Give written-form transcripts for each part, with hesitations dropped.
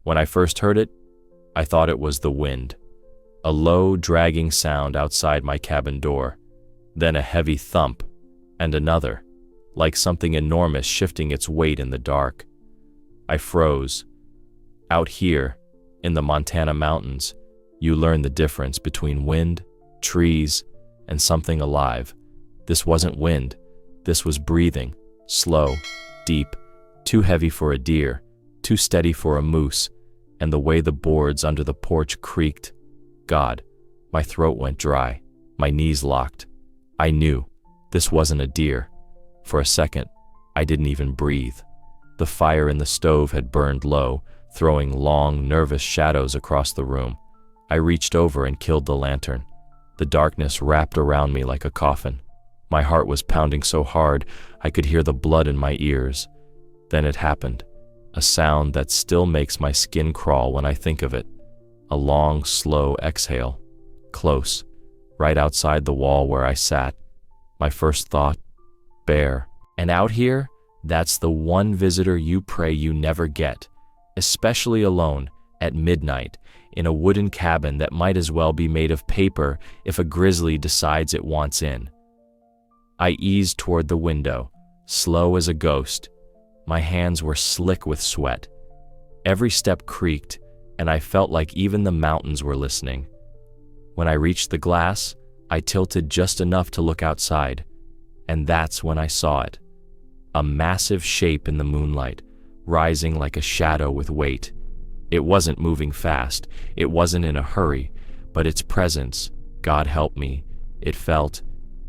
When I first heard it, I thought it was the wind. A low, dragging sound outside my cabin door, then a heavy thump, and another, like something enormous shifting its weight in the dark. I froze. Out here, in the Montana mountains, you learn the difference between wind, trees, and something alive. This wasn't wind. This was breathing, slow, deep, too heavy for a deer, too steady for a moose, and the way the boards under the porch creaked. God, my throat went dry, my knees locked. I knew this wasn't a deer. For a second, I didn't even breathe. The fire in the stove had burned low, throwing long, nervous shadows across the room. I reached over and killed the lantern. The darkness wrapped around me like a coffin. My heart was pounding so hard I could hear the blood in my ears. Then it happened, a sound that still makes my skin crawl when I think of it. A long, slow exhale, close, right outside the wall where I sat. My first thought, bear. And out here, that's the one visitor you pray you never get, especially alone, at midnight, in a wooden cabin that might as well be made of paper if a grizzly decides it wants in. I eased toward the window, slow as a ghost. My hands were slick with sweat. Every step creaked, and I felt like even the mountains were listening. When I reached the glass, I tilted just enough to look outside, and that's when I saw it. A massive shape in the moonlight, rising like a shadow with weight. It wasn't moving fast, it wasn't in a hurry, but its presence, God help me, it felt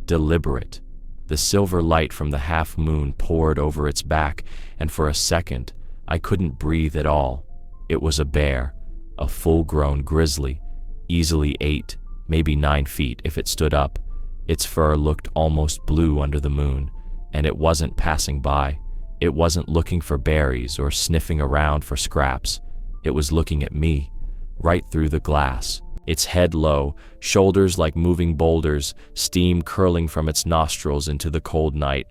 deliberate. The silver light from the half moon poured over its back, and for a second, I couldn't breathe at all. It was a bear, a full-grown grizzly, easily 8, maybe 9 feet if it stood up. Its fur looked almost blue under the moon, and it wasn't passing by. It wasn't looking for berries or sniffing around for scraps. It was looking at me, right through the glass. Its head low, shoulders like moving boulders, steam curling from its nostrils into the cold night.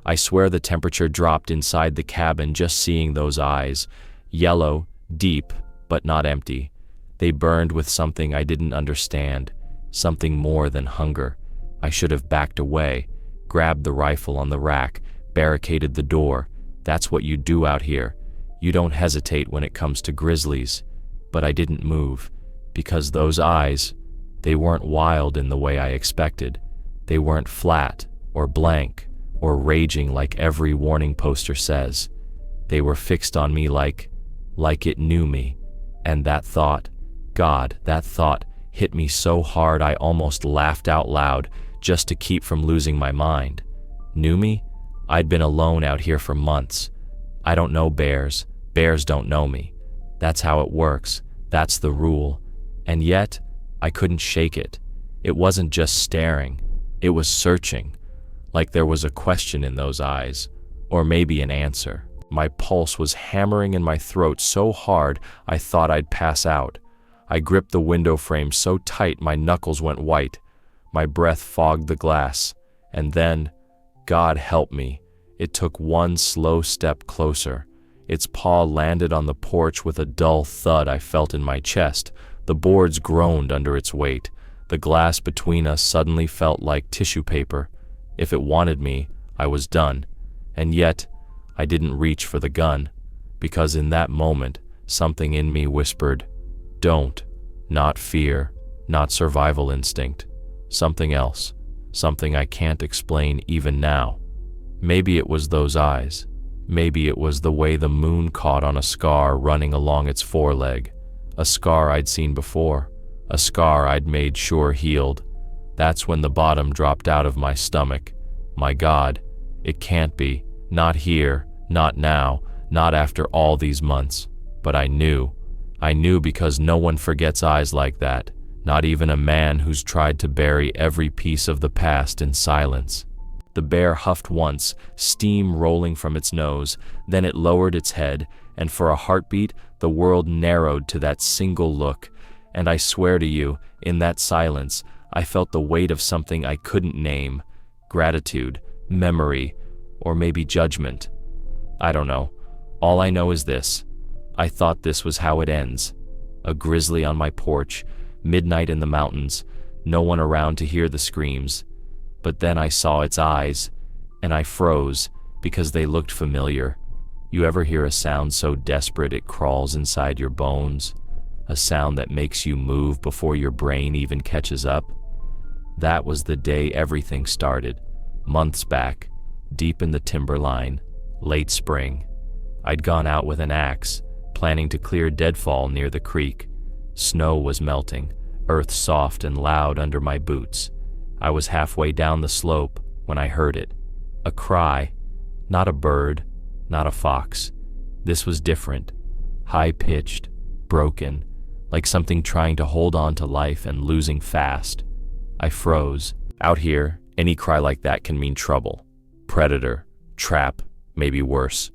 I swear the temperature dropped inside the cabin just seeing those eyes. Yellow, deep, but not empty. They burned with something I didn't understand, something more than hunger. I should have backed away, grabbed the rifle on the rack, barricaded the door. That's what you do out here. You don't hesitate when it comes to grizzlies. But I didn't move, because those eyes, they weren't wild in the way I expected. They weren't flat or blank or raging like every warning poster says. They were fixed on me like it knew me. And that thought, God, that thought hit me so hard I almost laughed out loud just to keep from losing my mind. Knew me? I'd been alone out here for months. I don't know bears. Bears don't know me. That's how it works. That's the rule. And yet, I couldn't shake it. It wasn't just staring. It was searching. Like there was a question in those eyes. Or maybe an answer. My pulse was hammering in my throat so hard I thought I'd pass out. I gripped the window frame so tight my knuckles went white. My breath fogged the glass. And then, God help me, it took one slow step closer. Its paw landed on the porch with a dull thud I felt in my chest. The boards groaned under its weight. The glass between us suddenly felt like tissue paper. If it wanted me, I was done. And yet, I didn't reach for the gun, because in that moment, something in me whispered, don't. Not fear, not survival instinct. Something else, something I can't explain even now. Maybe it was those eyes. Maybe it was the way the moon caught on a scar running along its foreleg. A scar I'd seen before. A scar I'd made sure healed. That's when the bottom dropped out of my stomach. My God, it can't be. Not here, not now, not after all these months. But I knew. I knew because no one forgets eyes like that. Not even a man who's tried to bury every piece of the past in silence. The bear huffed once, steam rolling from its nose, then it lowered its head, and for a heartbeat, the world narrowed to that single look. And I swear to you, in that silence, I felt the weight of something I couldn't name. Gratitude, memory, or maybe judgment. I don't know. All I know is this. I thought this was how it ends. A grizzly on my porch, midnight in the mountains, no one around to hear the screams. But then I saw its eyes, and I froze because they looked familiar. You ever hear a sound so desperate it crawls inside your bones? A sound that makes you move before your brain even catches up? That was the day everything started, months back, deep in the timberline, late spring. I'd gone out with an axe, planning to clear deadfall near the creek. Snow was melting, earth soft and loud under my boots. I was halfway down the slope when I heard it. A cry, not a bird, not a fox. This was different, high-pitched, broken, like something trying to hold on to life and losing fast. I froze. Out here, any cry like that can mean trouble. Predator, trap, maybe worse.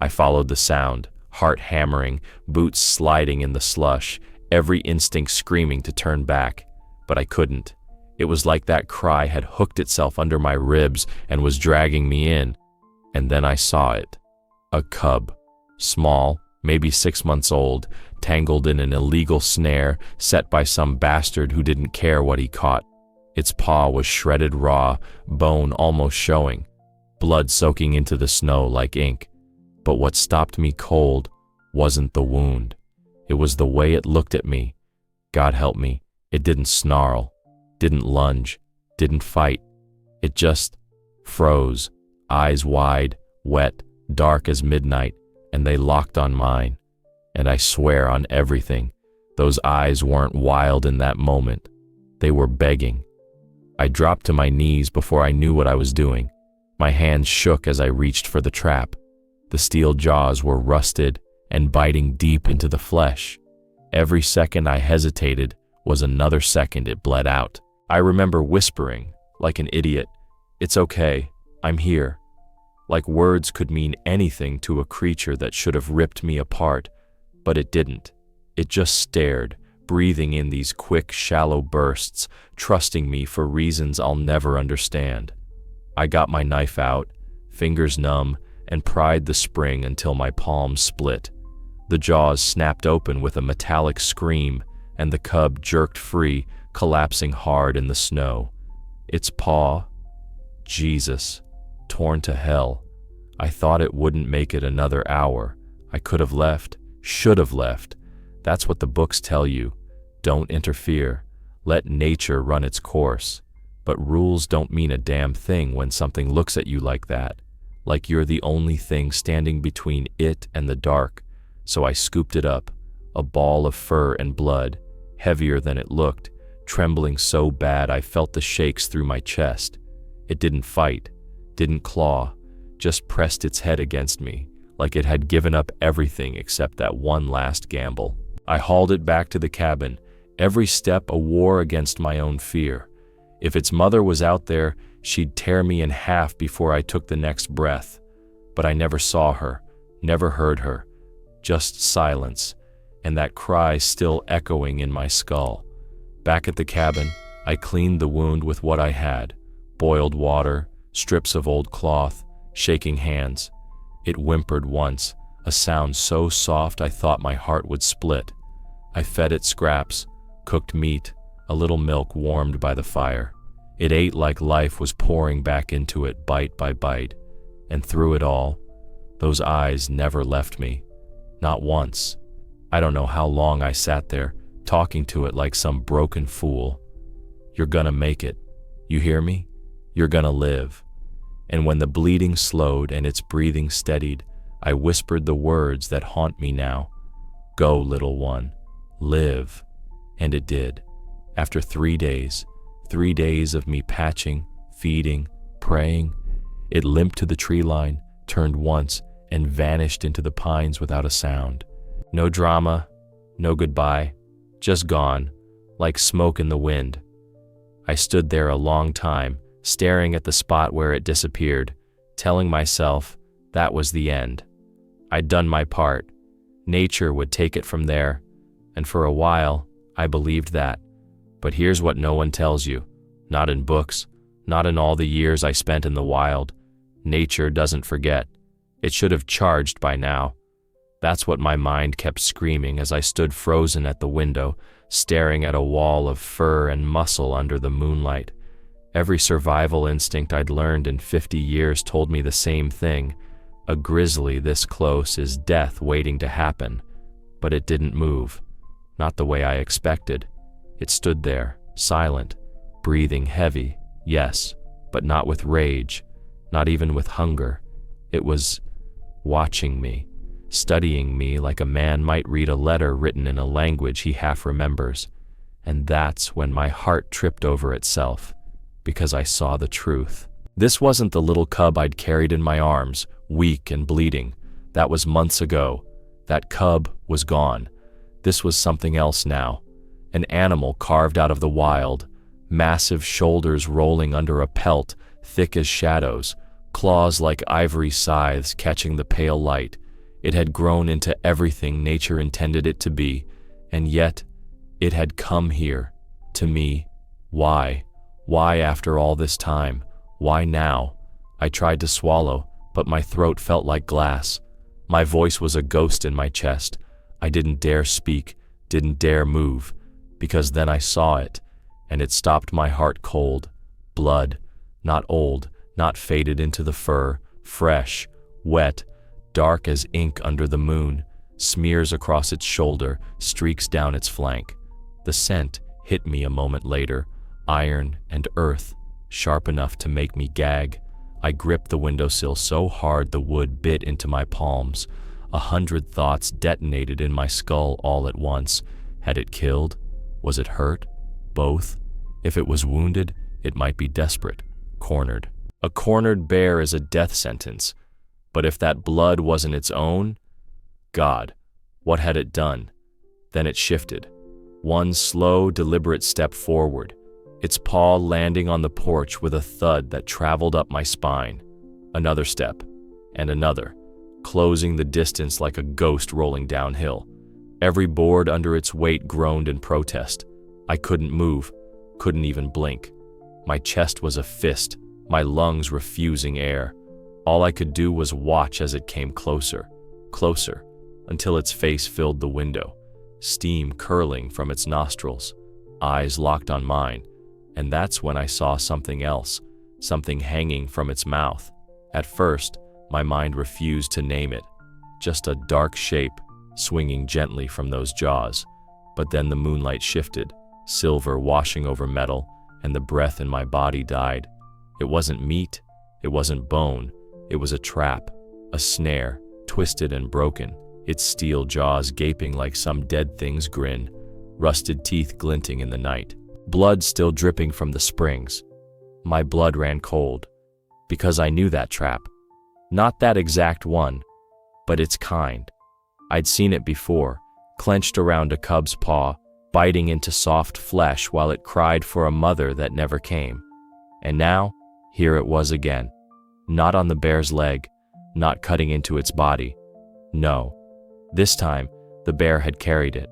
I followed the sound, heart hammering, boots sliding in the slush, every instinct screaming to turn back. But I couldn't. It was like that cry had hooked itself under my ribs and was dragging me in. And then I saw it. A cub, small, maybe 6 months old, tangled in an illegal snare set by some bastard who didn't care what he caught. Its paw was shredded raw, bone almost showing, blood soaking into the snow like ink. But what stopped me cold wasn't the wound. It was the way it looked at me. God help me, it didn't snarl, didn't lunge, didn't fight. It just froze, eyes wide, wet, dark as midnight, and they locked on mine. And I swear on everything, those eyes weren't wild in that moment. They were begging. I dropped to my knees before I knew what I was doing. My hands shook as I reached for the trap. The steel jaws were rusted and biting deep into the flesh. Every second I hesitated was another second it bled out. I remember whispering, like an idiot, "It's okay, I'm here." Like words could mean anything to a creature that should have ripped me apart, but it didn't. It just stared, breathing in these quick, shallow bursts, trusting me for reasons I'll never understand. I got my knife out, fingers numb, and pried the spring until my palms split. The jaws snapped open with a metallic scream, and the cub jerked free, collapsing hard in the snow. Its paw, Jesus, torn to hell. I thought it wouldn't make it another hour. I could have left, should have left. That's what the books tell you. Don't interfere. Let nature run its course. But rules don't mean a damn thing when something looks at you like that, like you're the only thing standing between it and the dark. So I scooped it up, a ball of fur and blood, heavier than it looked, trembling so bad I felt the shakes through my chest. It didn't fight, didn't claw, just pressed its head against me, like it had given up everything except that one last gamble. I hauled it back to the cabin, every step a war against my own fear. If its mother was out there, she'd tear me in half before I took the next breath. But I never saw her, never heard her, just silence, and that cry still echoing in my skull. Back at the cabin, I cleaned the wound with what I had, boiled water, strips of old cloth, shaking hands. It whimpered once, a sound so soft I thought my heart would split. I fed it scraps, cooked meat, a little milk warmed by the fire. It ate like life was pouring back into it bite by bite, and through it all, those eyes never left me. Not once. I don't know how long I sat there, talking to it like some broken fool. You're gonna make it. You hear me? You're gonna live. And when the bleeding slowed and its breathing steadied, I whispered the words that haunt me now. Go, little one. Live. And it did. After 3 days, 3 days of me patching, feeding, praying, it limped to the tree line, turned once, and vanished into the pines without a sound. No drama, no goodbye, just gone, like smoke in the wind. I stood there a long time, staring at the spot where it disappeared, telling myself that was the end. I'd done my part. Nature would take it from there, and for a while, I believed that. But here's what no one tells you, not in books, not in all the years I spent in the wild. Nature doesn't forget. It should have charged by now. That's what my mind kept screaming as I stood frozen at the window, staring at a wall of fur and muscle under the moonlight. Every survival instinct I'd learned in 50 years told me the same thing. A grizzly this close is death waiting to happen. But it didn't move. Not the way I expected. It stood there, silent, breathing heavy, yes, but not with rage, not even with hunger. It was watching me, studying me like a man might read a letter written in a language he half remembers. And that's when my heart tripped over itself, because I saw the truth. This wasn't the little cub I'd carried in my arms, weak and bleeding. That was months ago. That cub was gone. This was something else now. An animal carved out of the wild, massive shoulders rolling under a pelt, thick as shadows, claws like ivory scythes catching the pale light. It had grown into everything nature intended it to be, and yet it had come here, to me. Why? Why after all this time? Why now? I tried to swallow, but my throat felt like glass. My voice was a ghost in my chest. I didn't dare speak, didn't dare move, because then I saw it, and it stopped my heart cold. Blood, not old, not faded into the fur, fresh, wet, dark as ink under the moon, smears across its shoulder, streaks down its flank. The scent hit me a moment later, iron and earth, sharp enough to make me gag. I gripped the windowsill so hard the wood bit into my palms. 100 thoughts detonated in my skull all at once. Had it killed? Was it hurt? Both? If it was wounded, it might be desperate, cornered. A cornered bear is a death sentence. But if that blood wasn't its own, God, what had it done? Then it shifted. One slow, deliberate step forward, its paw landing on the porch with a thud that traveled up my spine. Another step, and another, closing the distance like a ghost rolling downhill. Every board under its weight groaned in protest. I couldn't move, couldn't even blink. My chest was a fist, my lungs refusing air. All I could do was watch as it came closer, closer, until its face filled the window, steam curling from its nostrils, eyes locked on mine. And that's when I saw something else, something hanging from its mouth. At first, my mind refused to name it, just a dark shape swinging gently from those jaws. But then the moonlight shifted, silver washing over metal, and the breath in my body died. It wasn't meat, it wasn't bone, it was a trap, a snare, twisted and broken, its steel jaws gaping like some dead thing's grin, rusted teeth glinting in the night. Blood still dripping from the springs. My blood ran cold, because I knew that trap. Not that exact one, but its kind. I'd seen it before, clenched around a cub's paw, biting into soft flesh while it cried for a mother that never came. And now, here it was again. Not on the bear's leg, not cutting into its body. No, this time, the bear had carried it,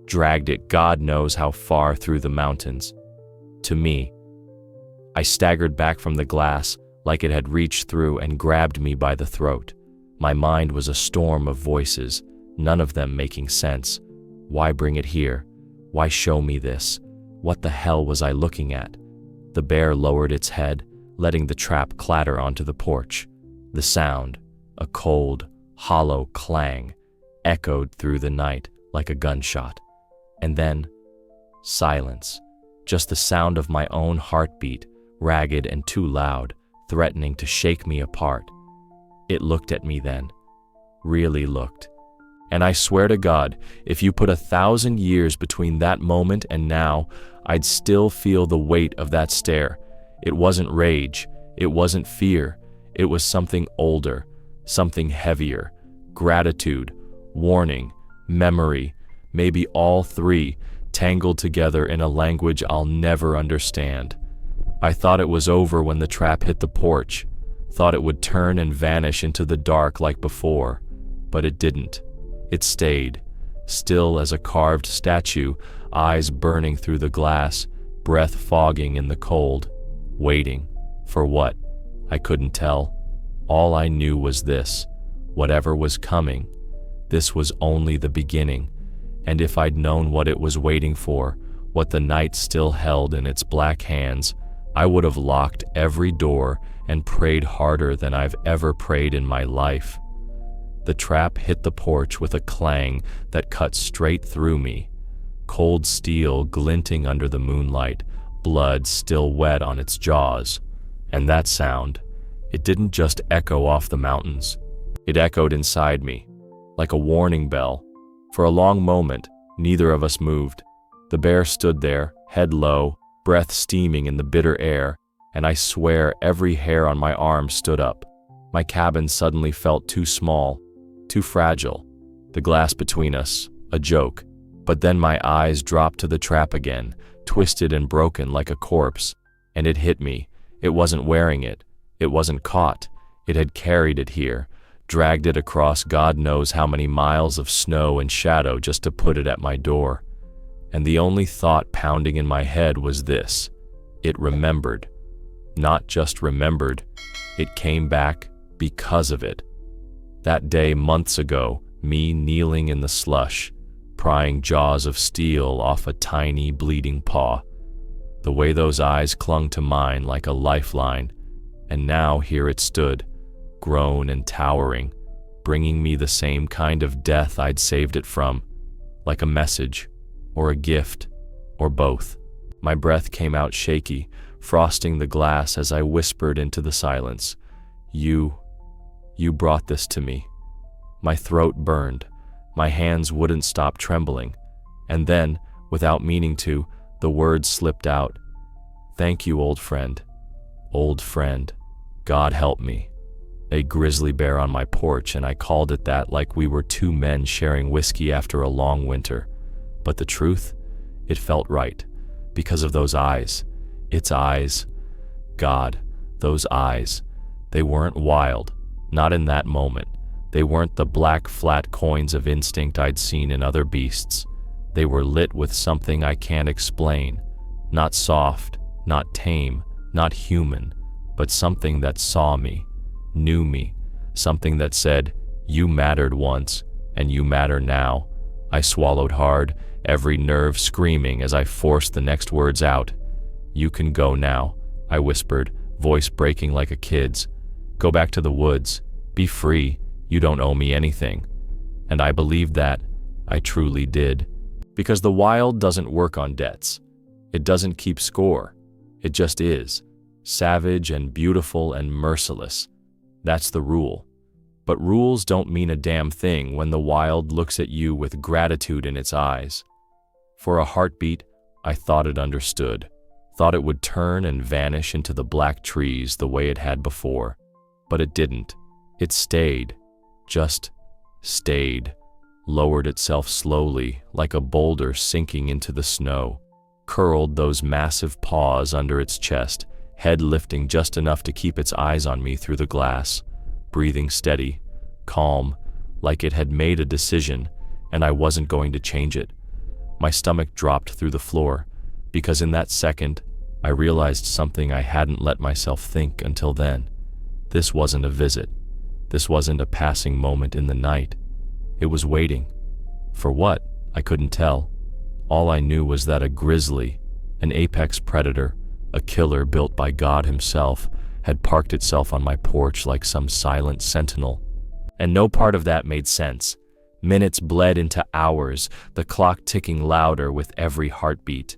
dragged it God knows how far through the mountains. To me. I staggered back from the glass like it had reached through and grabbed me by the throat. My mind was a storm of voices, none of them making sense. Why bring it here? Why show me this? What the hell was I looking at? The bear lowered its head, letting the trap clatter onto the porch. The sound, a cold, hollow clang, echoed through the night like a gunshot. And then, silence, just the sound of my own heartbeat, ragged and too loud, threatening to shake me apart. It looked at me then, really looked. And I swear to God, if you put 1,000 years between that moment and now, I'd still feel the weight of that stare. It wasn't rage, it wasn't fear, it was something older, something heavier, gratitude, warning, memory, maybe all three, tangled together in a language I'll never understand. I thought it was over when the trap hit the porch, thought it would turn and vanish into the dark like before, but it didn't. It stayed, still as a carved statue, eyes burning through the glass, breath fogging in the cold, waiting. For what? I couldn't tell. All I knew was this: whatever was coming, This was only the beginning, and if I'd known what it was waiting for, what the night still held in its black hands, I would have locked every door and prayed harder than I've ever prayed in my life. The trap hit the porch with a clang that cut straight through me, cold steel glinting under the moonlight, blood still wet on its jaws. And that sound, it didn't just echo off the mountains. It echoed inside me, like a warning bell. For a long moment, neither of us moved. The bear stood there, head low, breath steaming in the bitter air, and I swear every hair on my arm stood up. My cabin suddenly felt too small, too fragile. The glass between us, a joke. But then my eyes dropped to the trap again, twisted and broken like a corpse, and it hit me. It wasn't wearing it. It wasn't caught. It had carried it here, dragged it across God knows how many miles of snow and shadow just to put it at my door. And the only thought pounding in my head was this: it remembered. Not just remembered, it came back because of it. That day months ago, me kneeling in the slush, prying jaws of steel off a tiny bleeding paw. The way those eyes clung to mine like a lifeline, and now here it stood, grown and towering, bringing me the same kind of death I'd saved it from, like a message, or a gift, or both. My breath came out shaky, frosting the glass as I whispered into the silence, You brought this to me." My throat burned. My hands wouldn't stop trembling. And then, without meaning to, the words slipped out. "Thank you, old friend. Old friend. God help me." A grizzly bear on my porch, and I called it that like we were two men sharing whiskey after a long winter. But the truth? It felt right. Because of those eyes. Its eyes. God, those eyes. They weren't wild. Not in that moment. They weren't the black, flat coins of instinct I'd seen in other beasts. They were lit with something I can't explain. Not soft, not tame, not human, but something that saw me, knew me, something that said, "You mattered once, and you matter now." I swallowed hard, every nerve screaming as I forced the next words out. "You can go now," I whispered, voice breaking like a kid's. "Go back to the woods. Be free. You don't owe me anything." And I believed that. I truly did. Because the wild doesn't work on debts. It doesn't keep score. It just is. Savage and beautiful and merciless. That's the rule. But rules don't mean a damn thing when the wild looks at you with gratitude in its eyes. For a heartbeat, I thought it understood. Thought it would turn and vanish into the black trees the way it had before. But it didn't. It stayed. Just stayed. Lowered itself slowly, like a boulder sinking into the snow. Curled those massive paws under its chest, head lifting just enough to keep its eyes on me through the glass. Breathing steady, calm, like it had made a decision, and I wasn't going to change it. My stomach dropped through the floor, because in that second, I realized something I hadn't let myself think until then. This wasn't a visit. This wasn't a passing moment in the night. It was waiting. For what? I couldn't tell. All I knew was that a grizzly, an apex predator, a killer built by God himself, had parked itself on my porch like some silent sentinel. And no part of that made sense. Minutes bled into hours, the clock ticking louder with every heartbeat.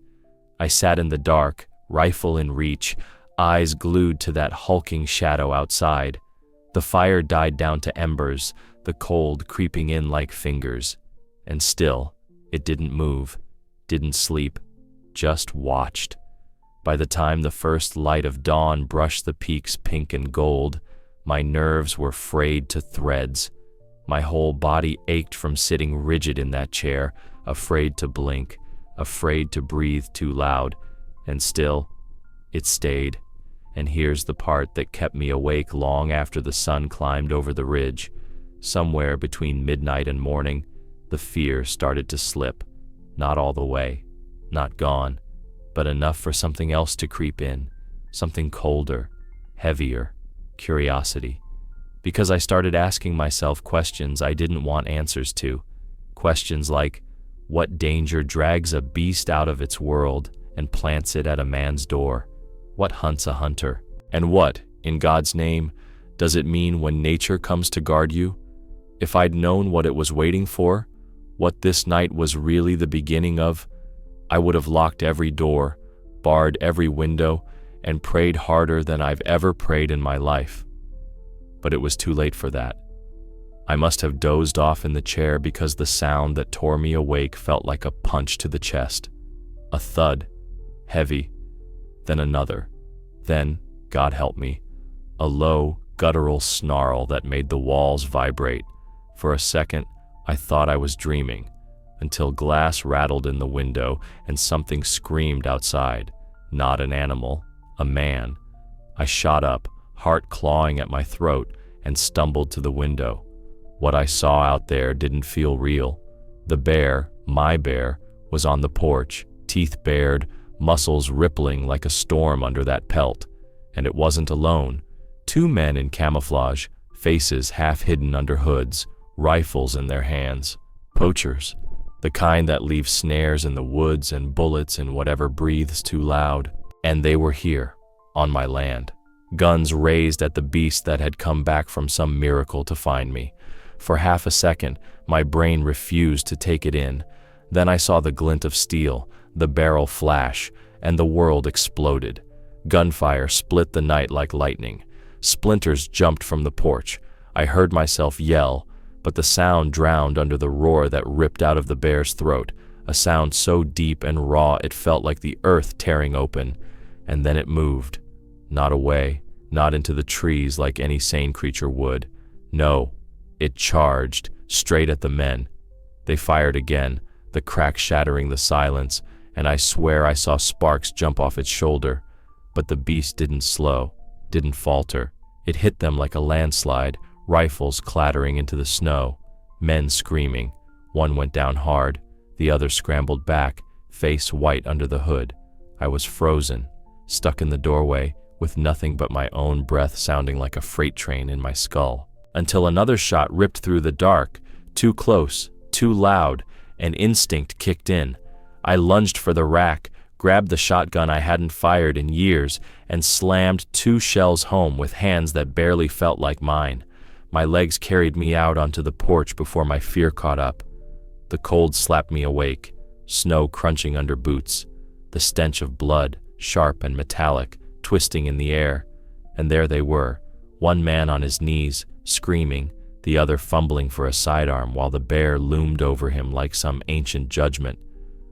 I sat in the dark, rifle in reach, eyes glued to that hulking shadow outside. The fire died down to embers, the cold creeping in like fingers. And still, it didn't move, didn't sleep, just watched. By the time the first light of dawn brushed the peaks pink and gold, my nerves were frayed to threads. My whole body ached from sitting rigid in that chair, afraid to blink, afraid to breathe too loud. And still, it stayed. And here's the part that kept me awake long after the sun climbed over the ridge. Somewhere between midnight and morning, the fear started to slip. Not all the way, not gone, but enough for something else to creep in, something colder, heavier, curiosity. Because I started asking myself questions I didn't want answers to. Questions like, what danger drags a beast out of its world and plants it at a man's door? What hunts a hunter? And what, in God's name, does it mean when nature comes to guard you? If I'd known what it was waiting for, what this night was really the beginning of, I would have locked every door, barred every window, and prayed harder than I've ever prayed in my life. But it was too late for that. I must have dozed off in the chair because the sound that tore me awake felt like a punch to the chest. A thud, heavy, then another. Then, God help me, a low, guttural snarl that made the walls vibrate. For a second, I thought I was dreaming, until glass rattled in the window and something screamed outside. Not an animal, a man. I shot up, heart clawing at my throat, and stumbled to the window. What I saw out there didn't feel real. The bear, my bear, was on the porch, teeth bared, muscles rippling like a storm under that pelt. And it wasn't alone. 2 men in camouflage, faces half hidden under hoods, rifles in their hands. Poachers, the kind that leave snares in the woods and bullets in whatever breathes too loud. And they were here, on my land. Guns raised at the beast that had come back from some miracle to find me. For half a second, my brain refused to take it in. Then I saw the glint of steel, the barrel flash, and the world exploded. Gunfire split the night like lightning. Splinters jumped from the porch. I heard myself yell, but the sound drowned under the roar that ripped out of the bear's throat, a sound so deep and raw it felt like the earth tearing open. And then it moved. Not away, not into the trees like any sane creature would. No, it charged, straight at the men. They fired again, the crack shattering the silence, and I swear I saw sparks jump off its shoulder. But the beast didn't slow, didn't falter. It hit them like a landslide, rifles clattering into the snow, men screaming. One went down hard, the other scrambled back, face white under the hood. I was frozen, stuck in the doorway, with nothing but my own breath sounding like a freight train in my skull. Until another shot ripped through the dark, too close, too loud, and instinct kicked in. I lunged for the rack, grabbed the shotgun I hadn't fired in years, and slammed 2 shells home with hands that barely felt like mine. My legs carried me out onto the porch before my fear caught up. The cold slapped me awake, snow crunching under boots, the stench of blood, sharp and metallic, twisting in the air. And there they were, one man on his knees, screaming, the other fumbling for a sidearm while the bear loomed over him like some ancient judgment.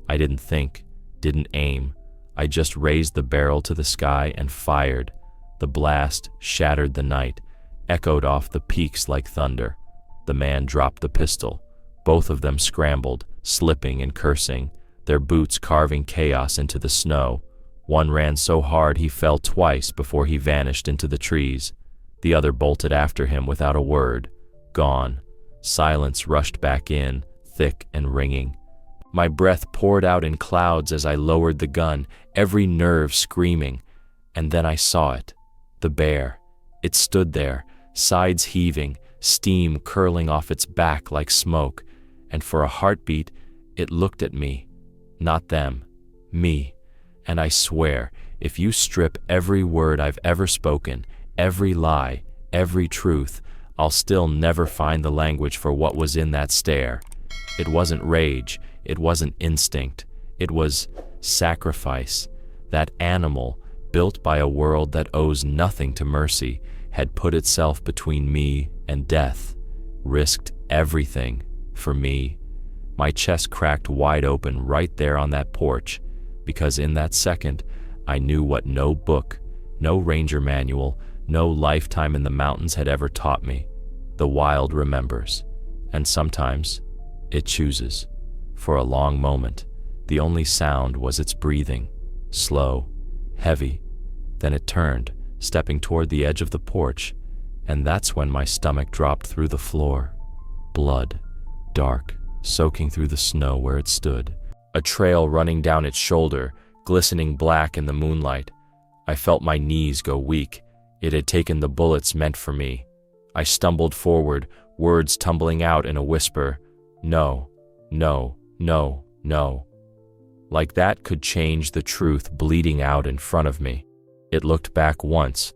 I didn't think, didn't aim. I just raised the barrel to the sky and fired. The blast shattered the night, echoed off the peaks like thunder. The man dropped the pistol. Both of them scrambled, slipping and cursing, their boots carving chaos into the snow. One ran so hard he fell twice before he vanished into the trees. The other bolted after him without a word. Gone. Silence rushed back in, thick and ringing. My breath poured out in clouds as I lowered the gun, every nerve screaming. And then I saw it. The bear. It stood there, sides heaving, steam curling off its back like smoke. And for a heartbeat, it looked at me. Not them. Me. And I swear, if you strip every word I've ever spoken, every lie, every truth, I'll still never find the language for what was in that stare. It wasn't rage, it wasn't instinct, it was sacrifice. That animal, built by a world that owes nothing to mercy, had put itself between me and death, risked everything for me. My chest cracked wide open right there on that porch, because in that second, I knew what no book, no ranger manual, no lifetime in the mountains had ever taught me. The wild remembers, and sometimes it chooses. For a long moment, the only sound was its breathing, slow, heavy. Then it turned, stepping toward the edge of the porch, and that's when my stomach dropped through the floor. Blood, dark, soaking through the snow where it stood. A trail running down its shoulder, glistening black in the moonlight. I felt my knees go weak. It had taken the bullets meant for me. I stumbled forward, words tumbling out in a whisper. No, no, no, no. Like that could change the truth bleeding out in front of me. It looked back once,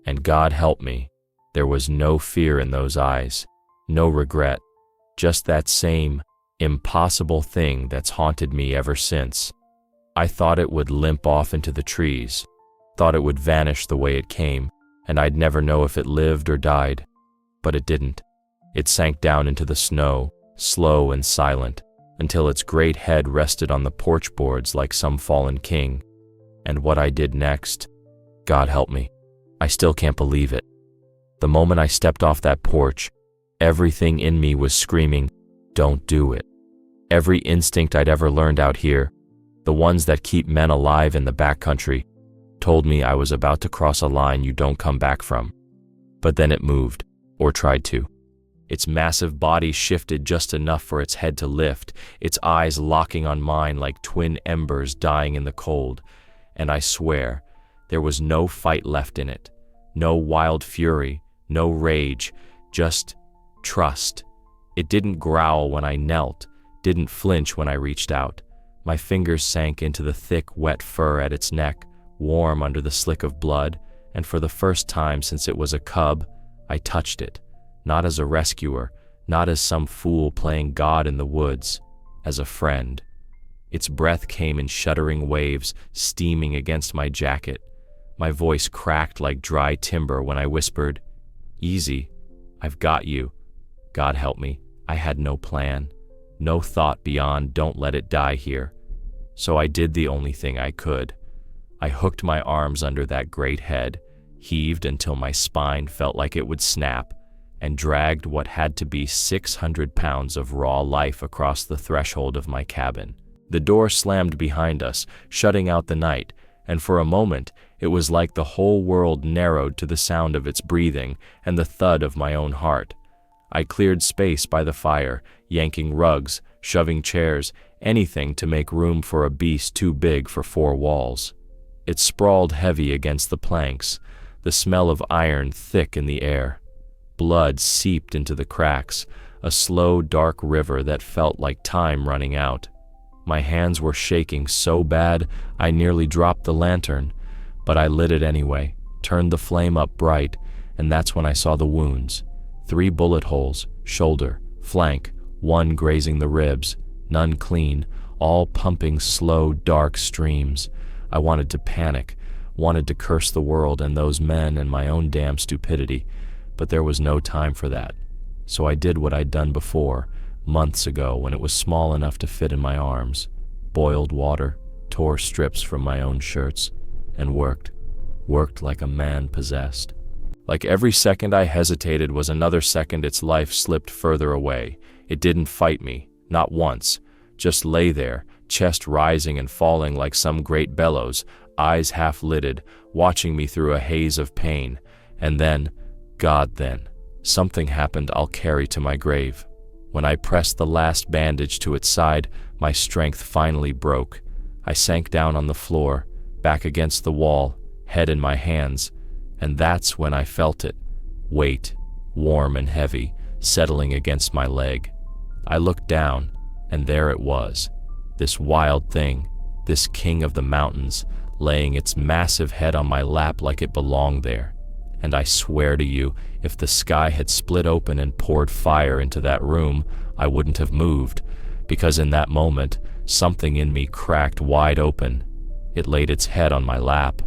and God help me, there was no fear in those eyes, no regret, just that same impossible thing that's haunted me ever since. I thought it would limp off into the trees, thought it would vanish the way it came, and I'd never know if it lived or died. But it didn't. It sank down into the snow, slow and silent, until its great head rested on the porch boards like some fallen king. And what I did next, God help me, I still can't believe it. The moment I stepped off that porch, everything in me was screaming, don't do it. Every instinct I'd ever learned out here, the ones that keep men alive in the backcountry, told me I was about to cross a line you don't come back from. But then it moved, or tried to. Its massive body shifted just enough for its head to lift, its eyes locking on mine like twin embers dying in the cold. And I swear, there was no fight left in it, no wild fury, no rage, just trust. It didn't growl when I knelt, didn't flinch when I reached out. My fingers sank into the thick, wet fur at its neck, warm under the slick of blood, and for the first time since it was a cub, I touched it, not as a rescuer, not as some fool playing God in the woods, as a friend. Its breath came in shuddering waves, steaming against my jacket. My voice cracked like dry timber when I whispered, "Easy, I've got you. God help me, I had no plan, no thought beyond don't let it die here." So I did the only thing I could. I hooked my arms under that great head, heaved until my spine felt like it would snap, and dragged what had to be 600 pounds of raw life across the threshold of my cabin. The door slammed behind us, shutting out the night, and for a moment it was like the whole world narrowed to the sound of its breathing and the thud of my own heart. I cleared space by the fire, yanking rugs, shoving chairs, anything to make room for a beast too big for four walls. It sprawled heavy against the planks, the smell of iron thick in the air. Blood seeped into the cracks, a slow, dark river that felt like time running out. My hands were shaking so bad I nearly dropped the lantern, but I lit it anyway, turned the flame up bright, and that's when I saw the wounds. 3 bullet holes, shoulder, flank, 1 grazing the ribs, none clean, all pumping slow, dark streams. I wanted to panic, wanted to curse the world and those men and my own damn stupidity, but there was no time for that. So I did what I'd done before, months ago when it was small enough to fit in my arms, boiled water, tore strips from my own shirts, and worked like a man possessed. Like every second I hesitated was another second its life slipped further away. It didn't fight me, not once, just lay there, chest rising and falling like some great bellows, eyes half-lidded, watching me through a haze of pain. And then, something happened I'll carry to my grave. When I pressed the last bandage to its side, my strength finally broke. I sank down on the floor, back against the wall, head in my hands, and that's when I felt it, weight, warm and heavy, settling against my leg. I looked down, and there it was, this wild thing, this king of the mountains, laying its massive head on my lap like it belonged there. And I swear to you, if the sky had split open and poured fire into that room, I wouldn't have moved, because in that moment, something in me cracked wide open. It laid its head on my lap.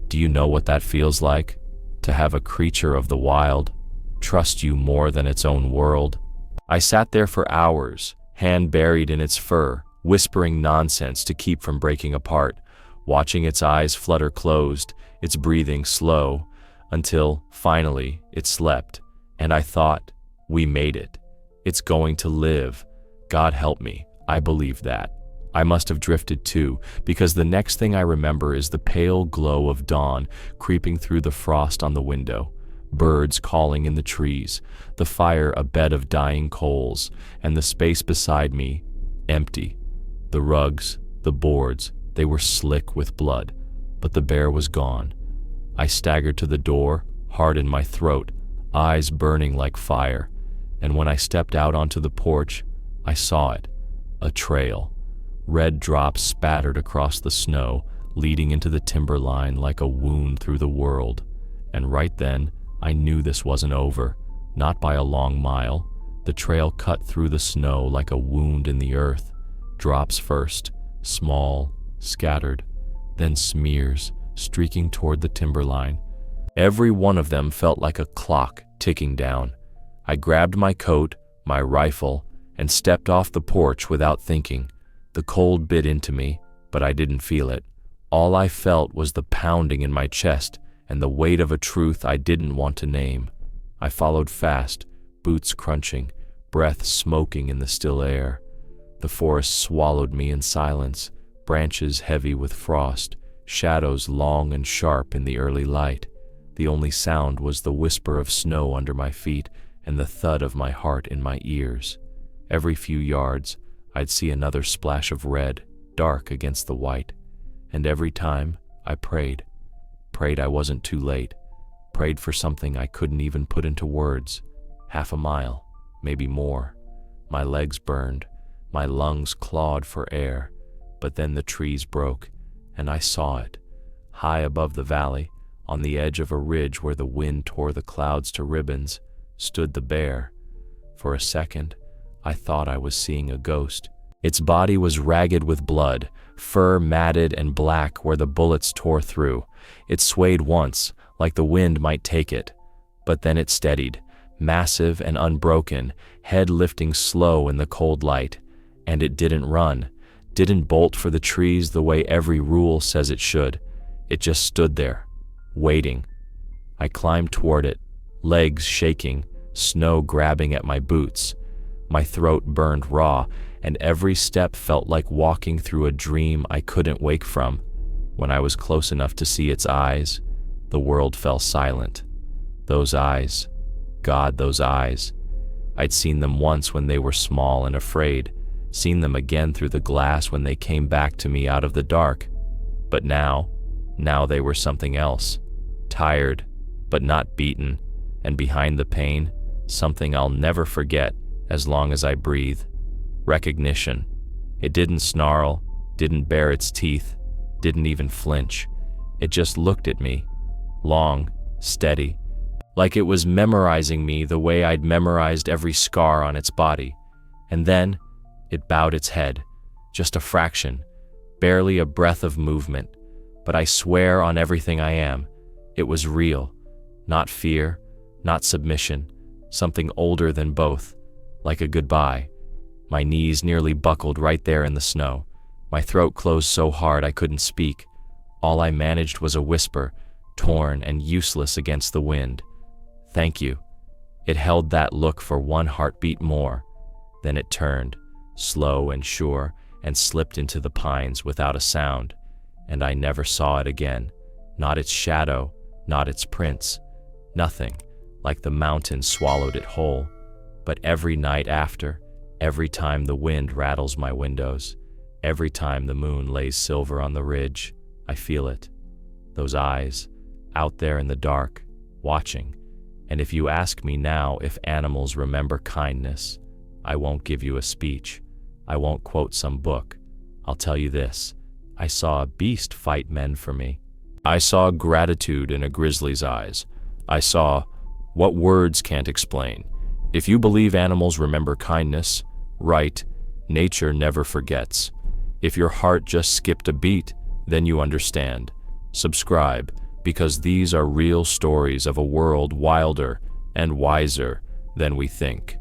Do you know what that feels like? To have a creature of the wild trust you more than its own world? I sat there for hours, hand buried in its fur, whispering nonsense to keep from breaking apart, watching its eyes flutter closed, its breathing slow, until, finally, it slept, and I thought, we made it. It's going to live. God help me, I believe that. I must have drifted too, because the next thing I remember is the pale glow of dawn creeping through the frost on the window, birds calling in the trees, the fire a bed of dying coals, and the space beside me, empty. The rugs, the boards, they were slick with blood, but the bear was gone. I staggered to the door, heart in my throat, eyes burning like fire, and when I stepped out onto the porch, I saw it, a trail. Red drops spattered across the snow, leading into the timberline like a wound through the world. And right then, I knew this wasn't over, not by a long mile. The trail cut through the snow like a wound in the earth. Drops first, small, scattered, then smears, streaking toward the timberline. Every one of them felt like a clock ticking down. I grabbed my coat, my rifle, and stepped off the porch without thinking. The cold bit into me, but I didn't feel it. All I felt was the pounding in my chest and the weight of a truth I didn't want to name. I followed fast, boots crunching, breath smoking in the still air. The forest swallowed me in silence, branches heavy with frost, shadows long and sharp in the early light. The only sound was the whisper of snow under my feet and the thud of my heart in my ears. Every few yards, I'd see another splash of red, dark against the white. And every time, I prayed. Prayed I wasn't too late. Prayed for something I couldn't even put into words. 1/2 mile, maybe more. My legs burned. My lungs clawed for air. But then the trees broke, and I saw it. High above the valley, on the edge of a ridge where the wind tore the clouds to ribbons, stood the bear. For a second, I thought I was seeing a ghost. Its body was ragged with blood, fur matted and black where the bullets tore through. It swayed once, like the wind might take it. But then it steadied, massive and unbroken, head lifting slow in the cold light. And it didn't run, didn't bolt for the trees the way every rule says it should. It just stood there, waiting. I climbed toward it, legs shaking, snow grabbing at my boots. My throat burned raw, and every step felt like walking through a dream I couldn't wake from. When I was close enough to see its eyes, the world fell silent. Those eyes, God, those eyes. I'd seen them once when they were small and afraid, seen them again through the glass when they came back to me out of the dark. But now they were something else. Tired, but not beaten, and behind the pain, something I'll never forget as long as I breathe. Recognition. It didn't snarl, didn't bare its teeth, didn't even flinch. It just looked at me, long, steady, like it was memorizing me the way I'd memorized every scar on its body. And then it bowed its head, just a fraction, barely a breath of movement. But I swear on everything I am, it was real, not fear, not submission, something older than both, like a goodbye. My knees nearly buckled right there in the snow. My throat closed so hard I couldn't speak. All I managed was a whisper, torn and useless against the wind. Thank you. It held that look for one heartbeat more. Then it turned, slow and sure, and slipped into the pines without a sound. And I never saw it again. Not its shadow, not its prints. Nothing, like the mountain swallowed it whole. But every night after, every time the wind rattles my windows, every time the moon lays silver on the ridge, I feel it. Those eyes, out there in the dark, watching. And if you ask me now if animals remember kindness, I won't give you a speech. I won't quote some book. I'll tell you this. I saw a beast fight men for me. I saw gratitude in a grizzly's eyes. I saw what words can't explain. If you believe animals remember kindness, right, nature never forgets. If your heart just skipped a beat, then you understand. Subscribe, because these are real stories of a world wilder and wiser than we think.